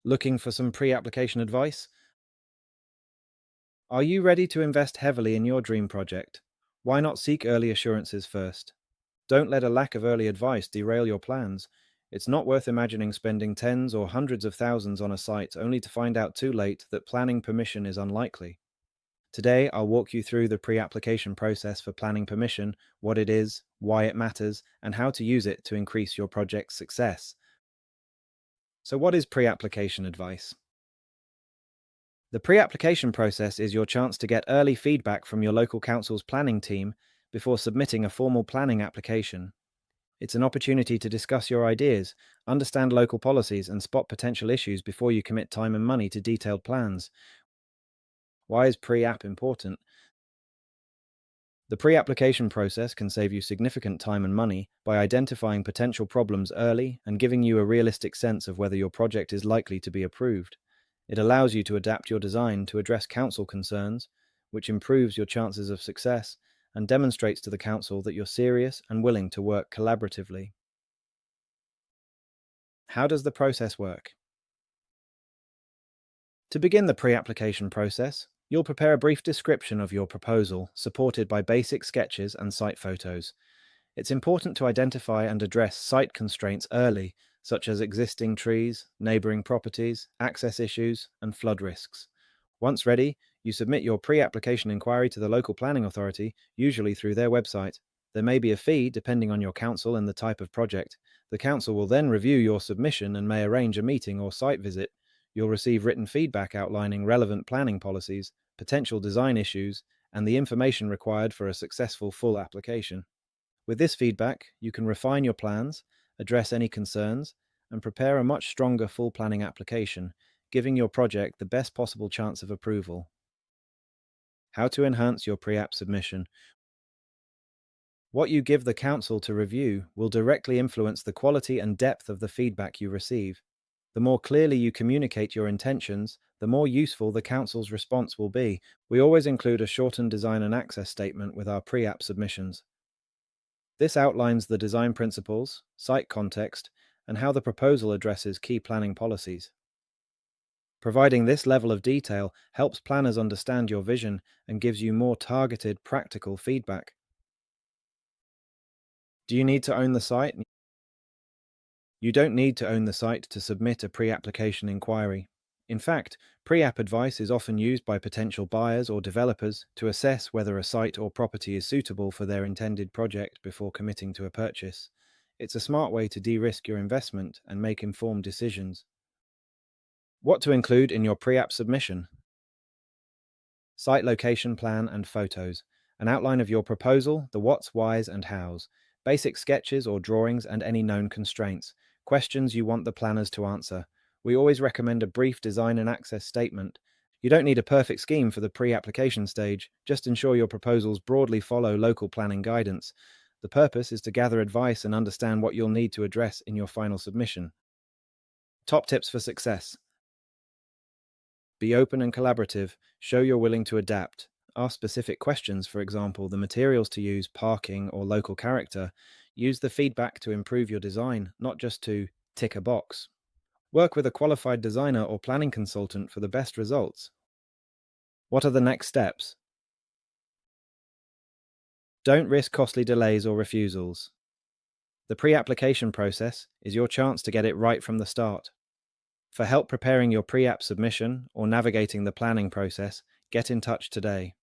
Looking for some pre-application advice? Are you ready to invest heavily in your dream project? Why not seek early assurances first? Don't let a lack of early advice derail your plans. It's not worth imagining spending tens or hundreds of thousands on a site only to find out too late that planning permission is unlikely. Today, I'll walk you through the pre-application process for planning permission, what it is, why it matters, and how to use it to increase your project's success. So what is pre-application advice? The pre-application process is your chance to get early feedback from your local council's planning team before submitting a formal planning application. It's an opportunity to discuss your ideas, understand local policies, and spot potential issues before you commit time and money to detailed plans. Why is pre-app important? The pre-application process can save you significant time and money by identifying potential problems early and giving you a realistic sense of whether your project is likely to be approved. It allows you to adapt your design to address council concerns, which improves your chances of success and demonstrates to the council that you're serious and willing to work collaboratively. How does the process work? To begin the pre-application process, you'll prepare a brief description of your proposal, supported by basic sketches and site photos. It's important to identify and address site constraints early, such as existing trees, neighbouring properties, access issues, and flood risks. Once ready, you submit your pre-application inquiry to the local planning authority, usually through their website. There may be a fee depending on your council and the type of project. The council will then review your submission and may arrange a meeting or site visit. You'll receive written feedback outlining relevant planning policies, potential design issues, and the information required for a successful full application. With this feedback, you can refine your plans, address any concerns, and prepare a much stronger full planning application, giving your project the best possible chance of approval. How to enhance your pre-app submission. What you give the council to review will directly influence the quality and depth of the feedback you receive. The more clearly you communicate your intentions, the more useful the council's response will be. We always include a shortened design and access statement with our pre-app submissions. This outlines the design principles, site context, and how the proposal addresses key planning policies. Providing this level of detail helps planners understand your vision and gives you more targeted, practical feedback. Do you need to own the site? You don't need to own the site to submit a pre-application inquiry. In fact, pre-app advice is often used by potential buyers or developers to assess whether a site or property is suitable for their intended project before committing to a purchase. It's a smart way to de-risk your investment and make informed decisions. What to include in your pre-app submission? Site location plan and photos, an outline of your proposal, the what's, whys, and hows, basic sketches or drawings, and any known constraints, questions you want the planners to answer. We always recommend a brief design and access statement. You don't need a perfect scheme for the pre-application stage, just ensure your proposals broadly follow local planning guidance. The purpose is to gather advice and understand what you'll need to address in your final submission. Top tips for success. Be open and collaborative. Show you're willing to adapt. Ask specific questions, for example, the materials to use, parking, or local character. Use the feedback to improve your design, not just to tick a box. Work with a qualified designer or planning consultant for the best results. What are the next steps? Don't risk costly delays or refusals. The pre-application process is your chance to get it right from the start. For help preparing your pre-app submission or navigating the planning process, get in touch today.